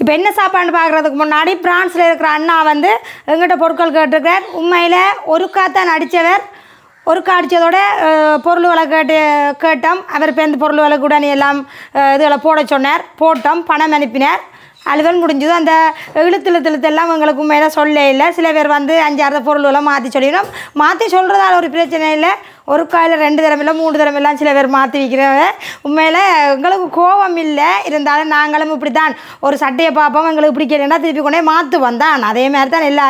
இப்போ என்ன சாப்பாடு பார்க்குறதுக்கு முன்னாடி பிரான்ஸில் இருக்கிற அண்ணா வந்து எங்கிட்ட பொருட்கள் கேட்டிருக்கிறார். உண்மையில் ஒருக்காத்தான் அடித்தவர். ஒருக்கா அடித்ததோட பொருள்களை கேட்டோம். அவர் இப்போ இந்த பொருள்களை கூட எல்லாம் இதுகளை போட சொன்னார். போட்டோம், பணம் அனுப்பினார். அழுவல் முடிஞ்சது. அந்த இழுத்தெல்லாம் எங்களுக்கு உண்மையில சொல்ல இல்லை. சில பேர் வந்து 5-6 பொருள்களை மாற்றி சொல்லிடும். மாற்றி சொல்கிறதால ஒரு பிரச்சனை இல்லை. ஒரு காயில் 2 தடவை 3 தடவைலாம் சில பேர் மாற்றி வைக்கிறாங்க. உண்மையில் எங்களுக்கு கோபம் இல்லை. இருந்தாலும் நாங்களும் இப்படி தான் ஒரு சட்டையை பார்ப்போம், எங்களுக்கு பிடிக்கலைன்னா திருப்பி கொண்டே மாற்றுவோம் தான். அதே மாதிரி தான் எல்லா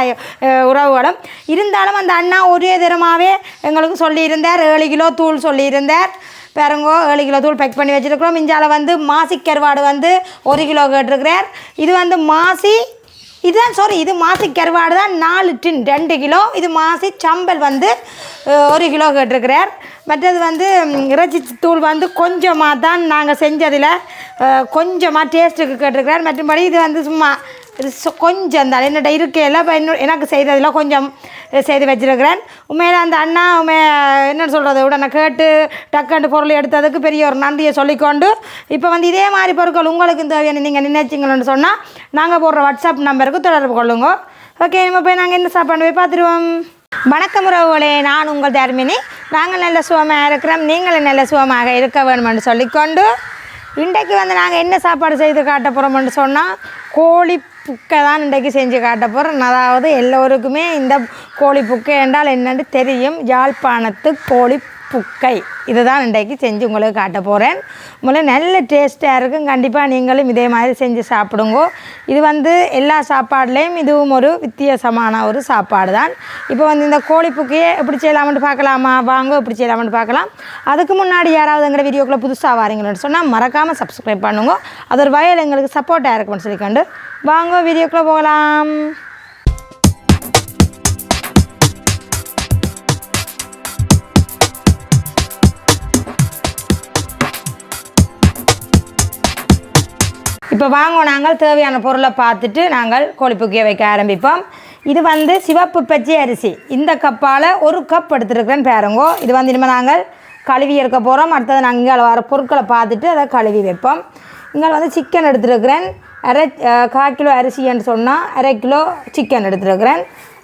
உறவுகளும். இருந்தாலும் அந்த அண்ணா ஒரே தரமாகவே எங்களுக்கு சொல்லியிருந்தார். 7 கிலோ தூள் சொல்லியிருந்தார். பாருங்கோ, 7 கிலோ தூள் பேக் பண்ணி வச்சுருக்கிறோம். இஞ்சால வந்து மாசி கருவாடு வந்து 1 கிலோ கேட்டிருக்கிறார். இது வந்து மாசி இது மாசி கருவாடு தான் 4 டின் 2 கிலோ. இது மாசி சம்பல் வந்து 1 கிலோ கேட்டிருக்கிறார். மற்றது வந்து இறைச்சி தூள் வந்து கொஞ்சமாக தான் நாங்கள் செஞ்சதில் கொஞ்சமாக டேஸ்ட்டுக்கு கேட்டிருக்கிறார். மற்றபடி இது வந்து சும்மா இது கொஞ்சம் தான் என்னோட இருக்கையில் இப்போ எனக்கு செய்ததில் கொஞ்சம் செய்து வச்சுருக்கிறேன். உண்மையில் அந்த அண்ணா என்னென்னு சொல்கிறது உடனே கேட்டு டக்குண்டு பொருள் எடுத்ததுக்கு பெரிய ஒரு நன்றியை சொல்லிக்கொண்டு இப்போ வந்து இதே மாதிரி பொருட்கள் உங்களுக்கு தேவையான நீங்கள் நினைச்சிங்கன்னு சொன்னால் நாங்கள் போடுற வாட்ஸ்அப் நம்பருக்கு தொடர்பு கொள்ளுங்க. ஓகே, நம்ம போய் நாங்கள் என்ன சாப்பாடு போய் பார்த்துருவோம். வணக்கம் உறவுகளே, நான் உங்கள் தர்மினி. நாங்கள் நல்ல சுகமாக இருக்கிறோம், நீங்களும் நல்ல சுகமாக இருக்க வேணுமென்று சொல்லிக்கொண்டு இன்றைக்கு வந்து நாங்கள் என்ன சாப்பாடு செய்து காட்ட போகிறோம்னு சொன்னால் கோழி புக்கை தான் இன்றைக்கு செஞ்சு காட்ட போகிறோம். அதாவது எல்லோருக்குமே இந்த கோழி புக்கை என்றால் என்னென்னு தெரியும். யாழ்ப்பாணத்து கோழி புக்கை இதுதான் இன்றைக்கு செஞ்சு உங்களுக்கு காட்ட போகிறேன். முதல்ல நல்ல டேஸ்ட்டாக இருக்கும். கண்டிப்பாக நீங்களும் இதே மாதிரி செஞ்சு சாப்பிடுங்க. இது வந்து எல்லா சாப்பாடுலேயும் இதுவும் ஒரு வித்தியாசமான ஒரு சாப்பாடு தான். இப்போ வந்து இந்த கோழி புக்கையே எப்படி செய்யலாம்னு பார்க்கலாமா? வாங்க எப்படி செய்யலாம்னு பார்க்கலாம். அதுக்கு முன்னாடி யாராவது எங்கள் வீடியோக்குள்ளே புதுசாக வாரீங்கன்னு சொன்னால் மறக்காமல் சப்ஸ்கிரைப் பண்ணுங்க. அது ஒரு வயல் எங்களுக்கு சப்போர்ட்டாக இருக்கும்னு சொல்லிக்கொண்டு வாங்க வீடியோக்குள்ளே போகலாம். இப்போ வாங்க நாங்கள் தேவையான பொருளை பார்த்துட்டு நாங்கள் கோழிப்புக்கியை வைக்க ஆரம்பிப்போம். இது வந்து சிவப்பு பச்சை அரிசி. இந்த கப்பால் 1 கப் எடுத்துருக்கிறேன்னு பாருங்கோ. இது வந்து இனிமேல் நாங்கள் கழுவி எடுக்க போகிறோம். அடுத்தது நாங்கள் இங்கே வர பொருட்களை பார்த்துட்டு அதை கழுவி வைப்போம். இங்கே வந்து சிக்கன் எடுத்துருக்கிறேன். 1/4 கிலோ அரிசின்னு சொன்னால் 1/2 கிலோ சிக்கன் எடுத்துருக்கிறேன்.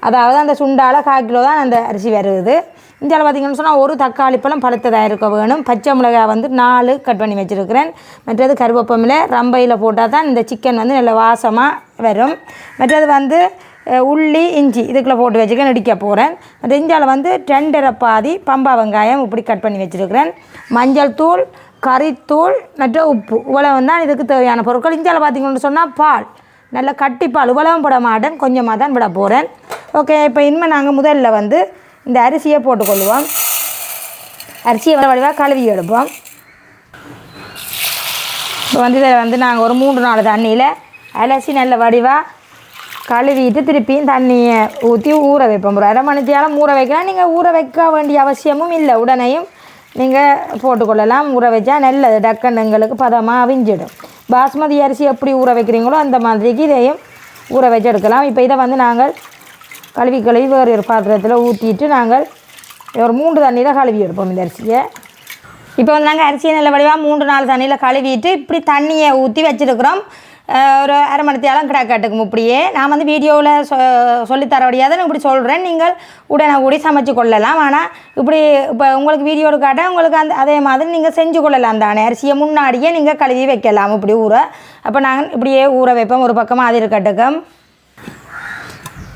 அதாவது அந்த சுண்டால் 1/4 கிலோ தான் அந்த அரிசி வருது. இந்தியாவில் பார்த்திங்கன்னு சொன்னால் 1 தக்காளி பழம் பழுத்ததாக இருக்க வேணும். பச்சை மிளகாய் வந்து 4 கட் பண்ணி வச்சுருக்கிறேன். மற்றது கருவேப்பமில்லை ரம்பையில் போட்டால் தான் இந்த சிக்கன் வந்து நல்ல வாசமாக வரும். மற்றது வந்து உள்ளி இஞ்சி இதுக்குள்ளே போட்டு வச்சுக்கிறேன், இடிக்க போகிறேன். மற்ற இந்தியாவில் வந்து 2 பாதி பம்பா வெங்காயம் இப்படி கட் பண்ணி வச்சுருக்கிறேன். மஞ்சள் தூள், கறித்தூள் மற்ற உப்பு இவ்வளவு தான் இதுக்கு தேவையான பொருட்கள். இந்தியாவில் பார்த்திங்கன்னு சொன்னால் பால் நல்ல கட்டிப்பால் இவ்வளவும் போட மாட்டேன், கொஞ்சமாக தான் விட போகிறேன். ஓகே, இப்போ இனிமேல் நாங்கள் முதல்ல வந்து இந்த அரிசியை போட்டுக்கொள்வோம். அரிசியை வடிவாக கழுவி எடுப்போம். இப்போ வந்து இதை வந்து நாங்கள் ஒரு 3-4 தண்ணியில் அலசி நல்ல வடிவாக கழுவிட்டு திருப்பியும் தண்ணியை ஊற்றி ஊற வைப்போம். ஒரு 1/2 மணி நேரம் ஊற வைக்கலாம். நீங்கள் ஊற வைக்க வேண்டிய அவசியமும் இல்லை, உடனேயும் நீங்கள் போட்டுக்கொள்ளலாம். ஊற வச்சா நல்லது, டக்குன்னு எங்களுக்கு பதமாக அவிஞ்சிடும். பாஸ்மதி அரிசி எப்படி ஊற வைக்கிறீங்களோ அந்த மாதிரிக்கு இதையும் ஊற வச்சு எடுக்கலாம். இப்போ இதை வந்து நாங்கள் கழுவி வேறு ஒரு பாத்திரத்தில் ஊற்றிட்டு நாங்கள் ஒரு 3 தண்ணியில் கழுவி எடுப்போம் இந்த அரிசியை. இப்போ வந்து நாங்கள் அரிசியை நல்ல வடிவாக 3-4 தண்ணியில் கழுவிட்டு இப்படி தண்ணியை ஊற்றி வச்சுருக்கிறோம். ஒரு 1/2 மணி நேரம் கிடக்கட்டுக்கும். இப்படியே நான் வந்து வீடியோவில் சொல்லித்தர முடியாதுன்னு இப்படி சொல்கிறேன். நீங்கள் உடனே சமைச்சு கொள்ளலாம். ஆனால் இப்படி இப்போ உங்களுக்கு வீடியோ காட்ட உங்களுக்கு அதே மாதிரி நீங்கள் செஞ்சு கொள்ளலாம் தானே. அரிசியை முன்னாடியே நீங்கள் கழுவி வைக்கலாம் இப்படி ஊற. அப்போ நாங்கள் இப்படியே ஊற வைப்போம். ஒரு பக்கமாக அது இருக்கட்டுக்கும்.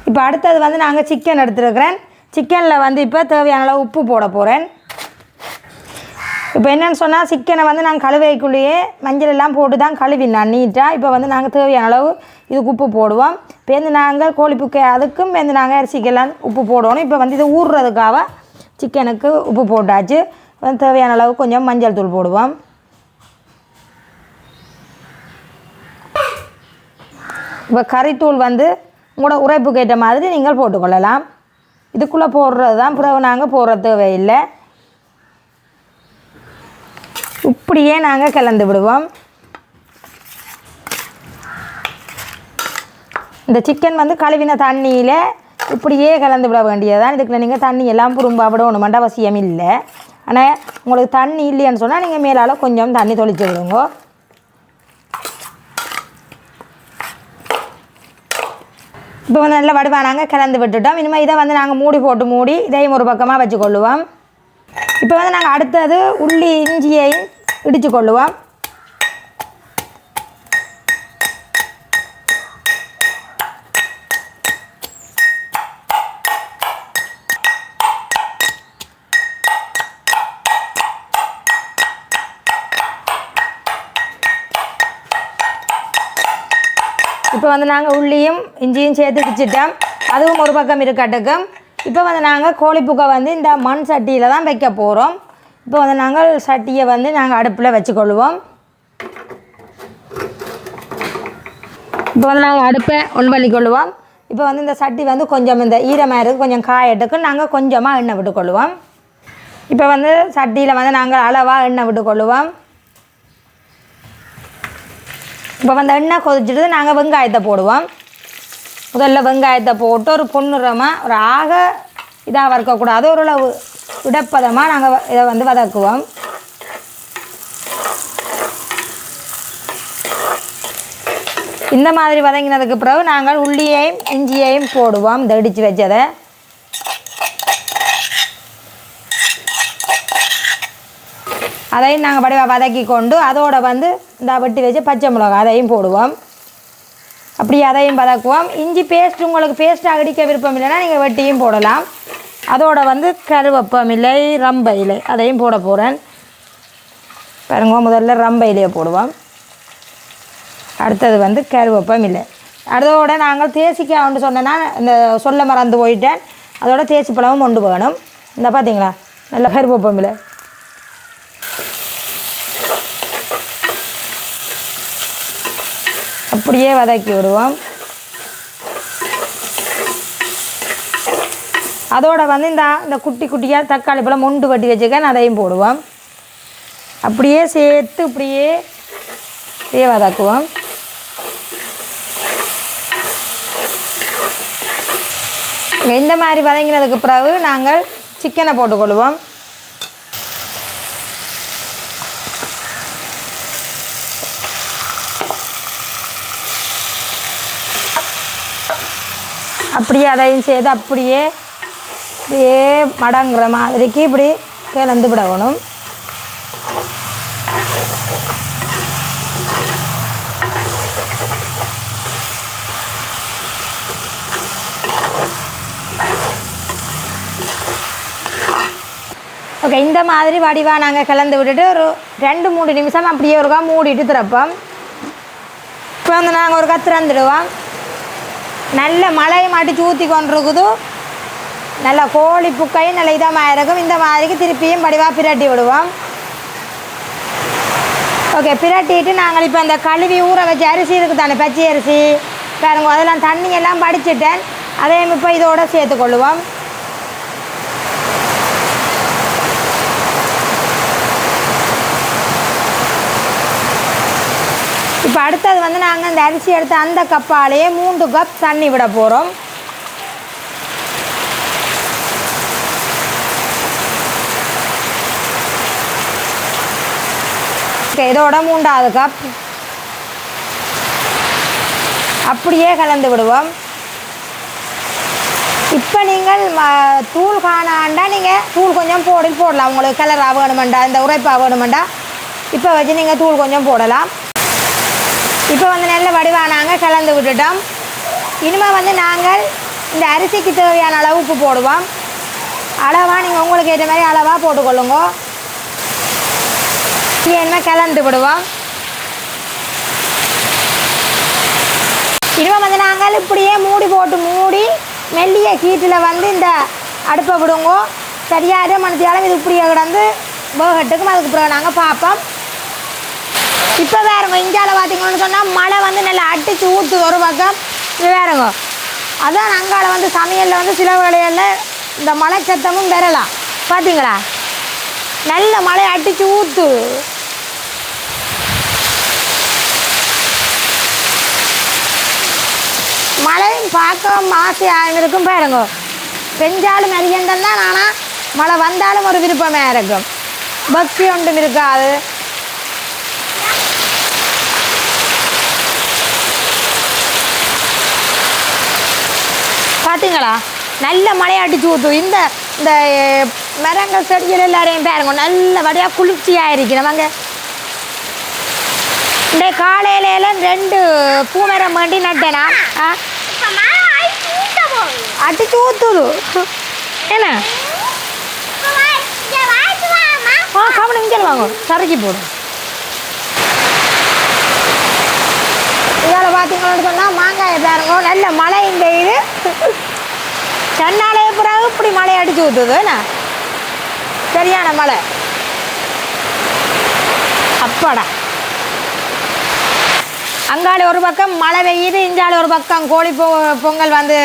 இப்போ அடுத்தது வந்து நாங்கள் சிக்கன் எடுத்துருக்கிறேன். சிக்கனில் வந்து இப்போ தேவையான அளவு உப்பு போட போகிறேன். இப்போ என்னென்னு சொன்னால் சிக்கனை வந்து நாங்கள் கழுவைக்குள்ளேயே மஞ்சள் எல்லாம் போட்டு தான் கழுவினேன் நீட்டாக. இப்போ வந்து நாங்கள் தேவையான அளவு இதுக்கு உப்பு போடுவோம். இப்போ நாங்கள் கோழிப்புக்கை அதுக்கும் நாங்கள் அரிசிக்கெல்லாம் உப்பு போடணும். இப்போ வந்து இது ஊறுறதுக்காக சிக்கனுக்கு உப்பு போட்டாச்சு. வந்து தேவையான அளவு கொஞ்சம் மஞ்சள் தூள் போடுவோம். இப்போ கறித்தூள் வந்து உங்களோட உரைப்புக்கு ஏற்ற மாதிரி நீங்கள் போட்டுக்கொள்ளலாம். இதுக்குள்ளே போடுறது தான், பிறகு நாங்கள் போடுற தேவையில்லை. இப்படியே நாங்கள் கலந்து விடுவோம். இந்த சிக்கன் வந்து கழுவின தண்ணியில் இப்படியே கலந்து விட வேண்டியதுதான். இதுக்குள்ள நீங்கள் தண்ணி எல்லாம் புரும்பா விடணுமென்ற அவசியம் இல்லை. ஆனால் உங்களுக்கு தண்ணி இல்லைன்னு சொன்னால் நீங்கள் மேலால் கொஞ்சம் தண்ணி தொளிச்சு விடுங்க. இப்போ வந்து நல்லா வடிவாக நாங்கள் கலந்து விட்டுட்டோம். இனிமேல் இதை வந்து நாங்கள் மூடி போட்டு மூடி இதையும் ஒரு பக்கமாக வச்சுக்கொள்ளுவோம். இப்போ வந்து நாங்கள் அடுத்தது உள்ளி இஞ்சியையும் இடித்து கொள்ளுவோம். இப்போ வந்து நாங்கள் உள்ளியும் இஞ்சியும் சேர்த்து இடிச்சிட்டோம். அதுவும் ஒரு பக்கம் இருக்கட்டுக்கும். இப்போ வந்து நாங்கள் கோழிப்புக்கை வந்து இந்த மண் சட்டியில் தான் வைக்க போகிறோம். இப்போ வந்து நாங்கள் சட்டியை வந்து நாங்கள் அடுப்பில் வச்சுக்கொள்வோம். இப்போ வந்து நாங்கள் அடுப்பை ஒன் பண்ணிக்கொள்வோம். இப்போ வந்து இந்த சட்டி வந்து கொஞ்சம் இந்த ஈரமாக இருக்குது, கொஞ்சம் காயட்டுக்கு நாங்கள் கொஞ்சமாக எண்ணெய் விட்டுக்கொள்வோம். இப்போ வந்து சட்டியில் வந்து நாங்கள் அளவாக எண்ணெய் விட்டுக்கொள்வோம். இப்போ வந்து எண்ணெய் கொதிச்சுட்டு நாங்கள் வெங்காயத்தை போடுவோம். முதல்ல வெங்காயத்தை போட்டு ஒரு பொன்னிறமாக ஒரு ஆக இதாக வறுக்கக்கூடாது, ஓரளவு விடப்பதமாக நாங்கள் இதை வந்து வதக்குவோம். இந்த மாதிரி வதங்கினதுக்கு பிறகு நாங்கள் உள்ளியையும் இஞ்சியையும் போடுவோம். இந்த இடித்து வச்சதை அதையும் நாங்கள் வடிவாக வதக்கி கொண்டு அதோட வந்து இந்த வெட்டி வச்சு பச்சை மிளகாய் அதையும் போடுவோம். அப்படி அதையும் வதக்குவோம். இஞ்சி பேஸ்ட் உங்களுக்கு பேஸ்ட்டாக அடிக்க விருப்பம் இல்லைன்னா நீங்கள் வெட்டியும் போடலாம். அதோட வந்து கருவேப்பம் இலை, ரம்ப இலை அதையும் போட போகிறேன். பாருங்க, முதல்ல ரம்ப இலையை போடுவோம். அடுத்தது வந்து கருவேப்பம் இலை. அதோட நாங்கள் தேசிக்காய் சொன்னேன்னா இந்த சொல்ல மறந்து போயிட்டேன். அதோட தேசி பழமும் கொண்டு போகணும். இந்த பார்த்தீங்களா நல்ல கருவேப்பம் இலை. அப்படியே வதக்கி விடுவோம். அதோட வந்து இந்த குட்டி குட்டியாக தக்காளி பழம் மொண்டு வட்டி வச்சுக்கேன், அதையும் போடுவோம். அப்படியே சேர்த்து இப்படியே வதக்குவோம். இந்த மாதிரி வதங்கினதுக்கு பிறகு நாங்கள் சிக்கனை போட்டுக்கொள்வோம். அப்படியே அதையும் சேர்த்து அப்படியே மடங்குற மாதிரிக்கு இப்படி கலந்து விடணும். ஓகே, இந்த மாதிரி வடிவாக நாங்கள் கலந்து விட்டுட்டு ஒரு 2-3 நிமிஷம் அப்படியே ஒருக்கா மூடிட்டு திறப்போம். இப்போ வந்து நாங்கள் ஒருக்கா திறந்துடுவோம். நல்ல மழையும் அடித்து ஊற்றி கொண்டிருக்குது. நல்ல கோழி புக்கையும் நல்ல இதமாக இருக்கும். இந்த மாதிரிக்கு திருப்பியும் வடிவாக பிரட்டி விடுவோம். ஓகே, பிரட்டிட்டு நாங்கள் இப்போ அந்த கழுவி ஊற வச்ச அரிசி இருக்குது தானே, பச்சை அரிசி பாருங்க, அதெல்லாம் தண்ணியெல்லாம் படிச்சுட்டேன். அதையும் இப்போ இதோடு சேர்த்துக்கொள்ளுவோம். இப்போ அடுத்தது வந்து நாங்கள் இந்த அரிசி எடுத்து அந்த கப்பாலேயே 3 கப் தண்ணி விட போகிறோம். ஓகே, இதோட 3வது கப் அப்படியே கலந்து விடுவோம். இப்போ நீங்கள் தூள் காணாண்டா நீங்கள் தூள் கொஞ்சம் போடலாம். உங்களுக்கு கலராக வேணுமெண்டா, இந்த உரைப்பாக வேணுமெண்டா இப்போ வச்சு நீங்கள் தூள் கொஞ்சம் போடலாம். இப்போ வந்து நல்ல வடிவாக நாங்கள் கலந்து விட்டுட்டோம். இனிமேல் வந்து நாங்கள் இந்த அரிசிக்கு தேவையான அளவு உப்பு போடுவோம். அளவாக நீங்கள் உங்களுக்கு ஏற்ற மாதிரி அளவாக போட்டுக்கொள்ளுங்க. இனிமேல் கலந்து விடுவோம். இனிமேல் வந்து நாங்கள் இப்படியே மூடி மெல்லிய கீட்டில் வந்து இந்த அடுப்பை விடுங்க. சரியாக மனசியாலும் இது இப்படியே கிடந்து வேகட்டுக்கும். அதுக்கு பிறகு நாங்கள் பார்ப்போம். இப்போ வேறுங்க இந்தியாவில் பார்த்தீங்கன்னு சொன்னால் மழை வந்து நல்லா அடித்து ஊற்று ஒரு பக்கம். இது வேறுங்க, அதான் அங்கால வந்து சமையலில் வந்து சில வேளைகளில் இந்த மழை சத்தமும் வரலாம். பார்த்தீங்களா, நல்ல மழை அடித்து ஊற்று. மழையும் பார்க்க ஆசையாக இருக்கும். பாருங்க, பெஞ்சாலும் மெரியந்தன் தான். ஆனால் மழை வந்தாலும் ஒரு விருப்பமாக இருக்கும். பக்தி ஒன்றும் இருக்காது. பார்த்தீங்களா நல்ல மழை அடிச்சு ஊற்றும். இந்த இந்த மரங்கள் செடிகள் எல்லாரையும் பாருங்க நல்ல வடியாக குளிர்ச்சியாக இருக்கிறோம். அங்கே இந்த காலையில 2 பூமரம் வேண்டி நட்டேனா அடிச்சு ஊற்றுது என்ன கவனம் இங்கே வாங்க சறுக்கி போடும். இதால் பார்த்தீங்கன்னு சொன்னால் மாங்காயை பாருங்க நல்ல மழை இங்கே இது சென்னாலே பிறகு இப்படி மழை அடிச்சு ஊற்றுது என்ன சரியான மழை அப்பாடா. அங்காளி ஒரு பக்கம் மழை பெய்யுது, இஞ்சால ஒரு பக்கம் கோழி பொங்கல் வந்து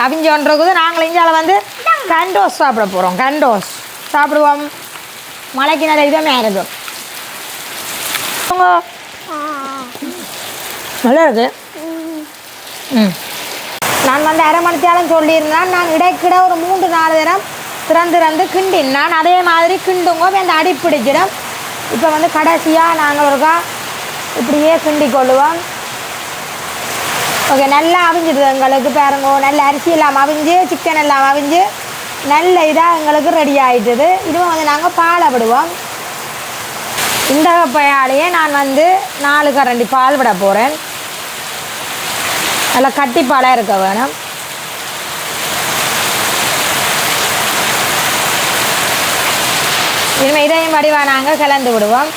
அவிஞ்சு கொண்டிருக்குது. நாங்கள் இஞ்சால வந்து கண்டோஸ் சாப்பிட போகிறோம். கண்டோஸ் சாப்பிடுவோம். மழைக்கு நல்ல இதமே இருக்கும். நல்லா இருக்கு. நான் வந்து அரை மணித்தாலும் சொல்லியிருந்தேன். நான் இடைக்கிட ஒரு 3-4 தினம் திறந்து கிண்டினான். அதே மாதிரி கிண்டுங்கோ அந்த அடி பிடிச்சிடும். இப்போ வந்து கடைசியாக நாங்கள் ஒருக்கா இப்படியே கிண்டி கொள்ளுவோம். ஓகே நல்லா அவிஞ்சிடுது எங்களுக்கு பாருங்க. நல்ல அரிசி எல்லாம் அவிஞ்சு சிக்கன் எல்லாம் அவிஞ்சு நல்ல இதாக எங்களுக்கு ரெடி ஆகிட்டுது. இதுவும் வந்து நாங்கள் பாலை விடுவோம். இந்த பையாலேயே நான் வந்து 4 கரண்டி பால் விட போகிறேன். நல்லா கட்டி பாலாக இருக்க வேணும். இனிமேல் இதையும் வடிவாக நாங்கள் கலந்து விடுவோம்.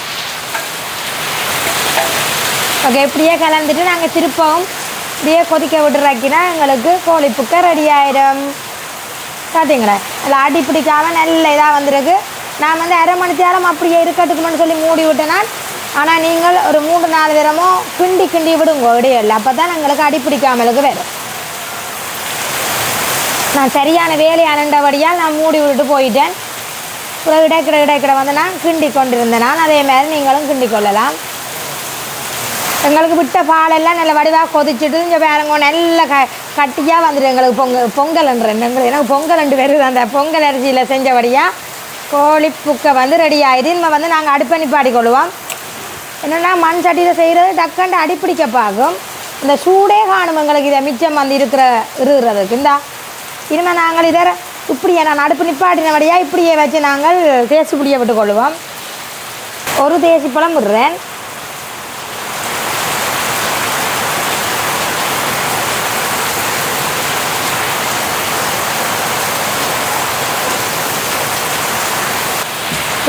ஓகே இப்படியே கலந்துட்டு நாங்கள் திருப்பவும் இப்படியே கொதிக்க விட்டுறாக்கினா எங்களுக்கு கோழிப்புக்கை ரெடி ஆகிடும். பார்த்தீங்களா நல்லா அடி பிடிக்காமல் நல்ல இதாக வந்துருக்கு. நான் வந்து அரை மணி நேரம் அப்படியே இருக்கட்டுக்குமென்னு சொல்லி மூடி விட்டேனால். ஆனால் நீங்கள் ஒரு 3-4 தினமோ கிண்டி விடுங்க இடையில. அப்போ தான் எங்களுக்கு அடி பிடிக்காமலுக்கு வேறு. நான் சரியான வேலையானண்டபடியால் நான் மூடி விட்டுட்டு போயிட்டேன். அப்புறம் இடைக்கிட வந்து நான் கிண்டி கொண்டிருந்தேன். நான் அதே மாதிரி நீங்களும் கிண்டி கொள்ளலாம். எங்களுக்கு விட்ட பாலெல்லாம் நல்ல வடிவாக கொதிச்சுட்டு இங்கே பாருங்க நல்ல கட்டியாக வந்துடும். எங்களுக்கு பொங்கல்ன்றேன் எனக்கு பொங்கல் 2 வருது. அந்த பொங்கல் அரிசியில் செஞ்சபடியாக கோழிப்புக்கை வந்து ரெடி ஆகிடுது. இனிமேல் வந்து நாங்கள் அடுப்பணி பாடிக்கொள்ளுவோம். என்னென்னா மண் சட்டியில் செய்கிறது டக்குண்டு அடிப்பிடிக்க பார்க்கும். இந்த சூடே காணும் எங்களுக்கு இதை மிச்சம் வந்து இருக்கிறதுக்கு. இந்த இனிமேல் நாங்கள் இதை இப்படியே நான் அடுப்பு நிப்பாட்டினபடியாக இப்படியே வச்சு நாங்கள் தேசி புளியை விட்டுக்கொள்ளுவோம். ஒரு தேசி பழம் விடுறேன்.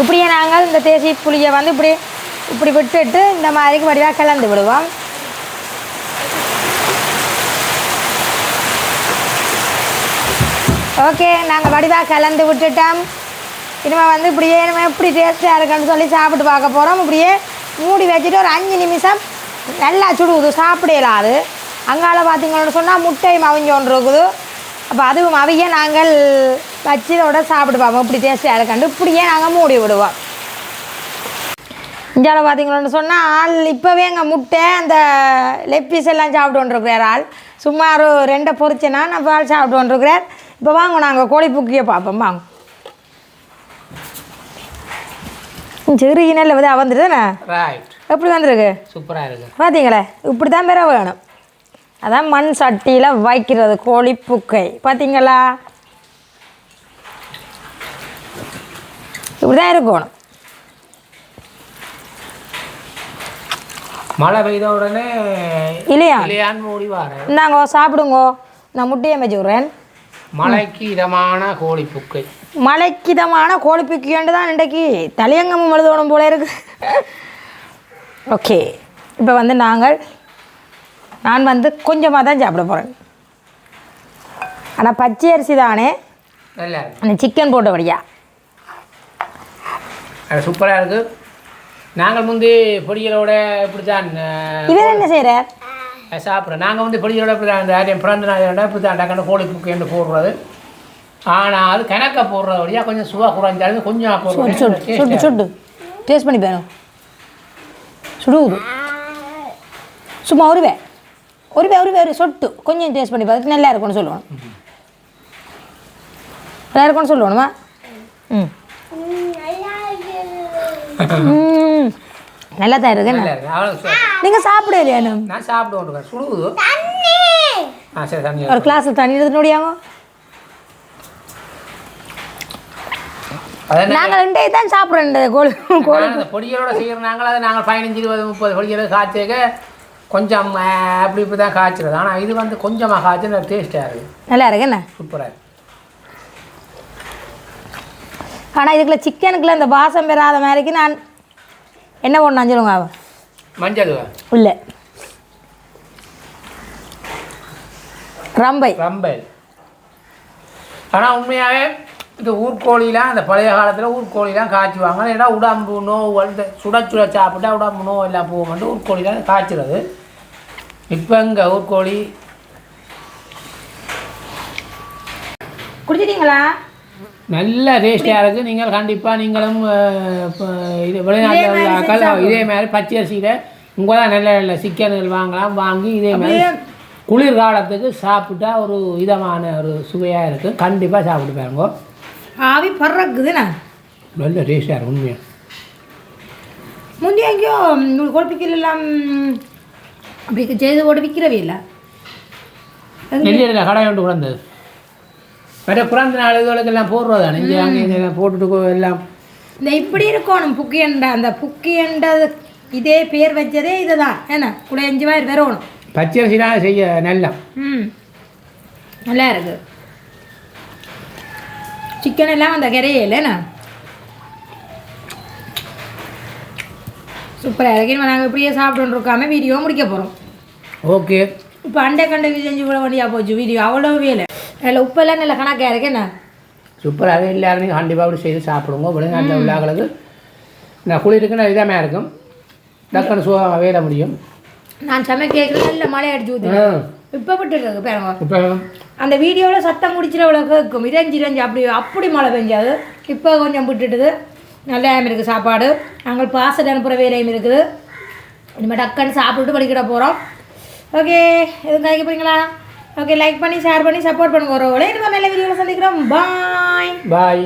இப்படியே நாங்கள் இந்த தேசி புளியை வந்து இப்படி விட்டுட்டு இந்த மாதிரிக்கு வடிவாக கலந்து விடுவோம். ஓகே நாங்கள் வடிவாக கலந்து விட்டுட்டோம். இனிமேல் வந்து இப்படியே நம்ம எப்படி டேஸ்ட்டாக இருக்குன்னு சொல்லி சாப்பிட்டு பார்க்க போகிறோம். இப்படியே மூடி வச்சுட்டு ஒரு 5 நிமிஷம் நல்லா சுடுகுது சாப்பிடலாது. அங்கால பார்த்தீங்கன்னு சொன்னால் முட்டையும் அவிஞ்சோன்று இருக்குது. அப்போ அதுவும் அவைய நாங்கள் வச்சு இதோட சாப்பிட்டு பார்ப்போம். இப்படி டேஸ்ட்டாக இருக்காண்டு இப்படியே நாங்கள் மூடி விடுவோம். இஞ்சால பார்த்தீங்களோன்னு சொன்னால் ஆள் இப்போவே எங்கள் முட்டை அந்த லெக் பீஸ் எல்லாம் சாப்பிட்டு கொண்டிருக்கிறார். ஆள் சும்மா ஒரு 2 பொரிச்சேன்னா நம்ம ஆள் சாப்பிட்டு கொண்டிருக்கிறார். இப்போ வாங்க நாங்கள் கோழிப்புக்கியை பார்ப்போம். வாங்க சிறுகி நல்ல விதம் வந்துடுதுண்ணே. ரைட் எப்படி வந்துருக்கு? சூப்பராக இருக்குது. பார்த்தீங்களே இப்படி தான் பெற வேணும். அதான் மண் சட்டியில் வைக்கிறது கோழிப்புக்கை. பார்த்தீங்களா இப்படி தான் இருக்கணும். மழை பெய்த உடனே இல்லையான்னு மூடி வார இந்தாங்கோ சாப்பிடுங்கோ. நான் முட்டையை வச்சு விட்றேன். மழைக்கு இதமான கோழிப்புக்கை. மழைக்கு இதமான கோழிப்புக்கைண்டு தான் இன்றைக்கு தலையங்கமும் எழுதணும் போல இருக்கு. ஓகே இப்போ வந்து நான் வந்து கொஞ்சமாக தான் சாப்பிட போகிறேன். ஆனால் பச்சை அரிசி தானே நல்லா அந்த சிக்கன் போட்டபடியா சூப்பராக இருக்குது. நாங்கள் முந்தி பொடிகளோட இப்படி தான் இவர் என்ன செய்கிறார் சாப்பிட்றோம். நாங்கள் வந்து பொடிகளோட இப்படி தான் இந்த பிறந்த நாள் இப்படி தான் டக்குன்னு கோழிப்புக்கை போடுறது. ஆனால் அது கணக்க போடுறது வழியாக கொஞ்சம் சுவா குறைஞ்சாலும் கொஞ்சம் சுட்டு சுட்டு டேஸ்ட் பண்ணி பாருங்க. சுடுவது சும்மா ஒரு சொட்டு கொஞ்சம் டேஸ்ட் பண்ணி பார்த்து நல்லா இருக்கும்னு சொல்லுவோம். நல்லா இருக்கும்னு சொல்லுவோணுமா? நல்லா தான் இருக்கு. நீங்கள் சாப்பிட இல்லையா? நான் சாப்பிடுவோம். சுடுவது ஒரு கிளாஸில் தண்ணி எடுத்து முடியாமோ நாங்கள் இன்றைய தான் சாப்பிட்றோம் இந்த கோழி அந்த பொடிகளோட செய்கிற நாங்கள் அதை நாங்கள் 15 20 30 பொடிகளை காய்ச்சேக்க கொஞ்சம் அப்படி இப்படி தான் காய்ச்சிறது. ஆனால் இது வந்து கொஞ்சமாக காய்ச்சி நல்லா டேஸ்ட்டாக இருக்குது. நல்லா இருக்கு என்ன சூப்பராக இருக்குது. ஆனால் இதுக்குள்ள சிக்கனுக்குள்ள இந்த வாசம் பெறாத மாதிரிக்கு நான் என்ன பண்ணணும் சொல்லுங்க மஞ்சள் இல்லை ரம்பை ரம்பை. ஆனால் உண்மையாகவே இந்த ஊர்கோழிலாம் அந்த பழைய காலத்தில் ஊர்கோழிலாம் காய்ச்சுவாங்க. ஏன்னா உடம்பு நோவு வந்து சுட சுட சாப்பிட்டா உடம்பு நோவு எல்லாம் போகும்ட்டு ஊர்கோழிலாம் காய்ச்சிறது. இப்போ இங்கே ஊர்கோழி குடிச்சிட்டீங்களா? நல்ல டேஸ்டியாக இருக்குது. நீங்கள் கண்டிப்பாக நீங்களும் இது வெளிநாட்டில் இதே மாதிரி பச்சை அரிசியில் உங்கள் தான் நல்ல நல்ல சிக்கன்கள் வாங்கலாம். வாங்கி இதே மாதிரி குளிர்காலத்துக்கு சாப்பிட்டா ஒரு விதமான ஒரு சுவையாக இருக்குது. கண்டிப்பாக சாப்பிட்டு பாருங்க. ஆவி பறக்குதுண்ணா நல்ல டேஸ்டாக இருக்கும் உண்மையாக. முந்தைய எங்கேயோ கொழுப்பிக்கல் எல்லாம் அப்படி செய்து போட்டு விற்கிறவே இல்லை. நெல்லியில் கடை ஒன்று குழந்தது வேறு பிறந்த நாள் இதுகளுக்கெல்லாம் போடுறதானே இங்கே அங்கே போட்டுட்டு எல்லாம் இந்த இப்படி இருக்கணும் புக்கியண்டா. அந்த புக்கியண்டா இதே பேர் வச்சதே இதுதான் ஏன்னா கூட 5 பேர் வரணும். பச்சை அரிசிலாம் செய்ய நல்லா நல்லா இருக்குது. சிக்கன் எல்லாம் அந்த கரையே இல்லைண்ணா சூப்பராக இருக்கு. நாங்கள் இப்படியே சாப்பிட்டு இருக்காம வீடியோ முடிக்க போகிறோம். ஓகே. இப்போ அண்டை கண்டை செஞ்சு விட வேண்டியா போச்சு வீடியோ அவ்வளோவே இல்லை. அதில் உப்பெல்லாம் நல்ல கணக்காக இருக்கேண்ணா சூப்பராக எல்லாருமே கண்டிப்பாக அப்படி செய்து சாப்பிடுங்க. வெளிநாட்டில் உள்ளாங்களுக்கு நான் குளிருக்கு நான் இதாமே இருக்கும் டக்குன்னு சுவாக வேலை முடியும். நான் சமைக்கிறேன் நல்ல மழை அடிச்சு ஊற்று இப்போ விட்டுருக்கு பாருங்க. இப்போ அந்த வீடியோவில் சத்தம் முடிச்சிடவ்வளோ கேட்கும் இறைஞ்சி அப்படி மழை பெஞ்சாது. இப்போ கொஞ்சம் விட்டுட்டுது. நல்லா இருக்குது சாப்பாடு. நாங்கள் பாசட் அனுப்புகிற வேலையும் இருக்குது. இனிமேல் டக்குன்னு சாப்பிட்டுட்டு படிக்கிட போகிறோம். ஓகே எதுவும் கதைக்க போகிறீங்களா? ஓகே லைக் பண்ணி ஷேர் பண்ணி சப்போர்ட் பண்ணுங்க. ஒரு இன்னும் நல்ல வீடியோவில் சந்திக்கிறோம். பாய் பாய்.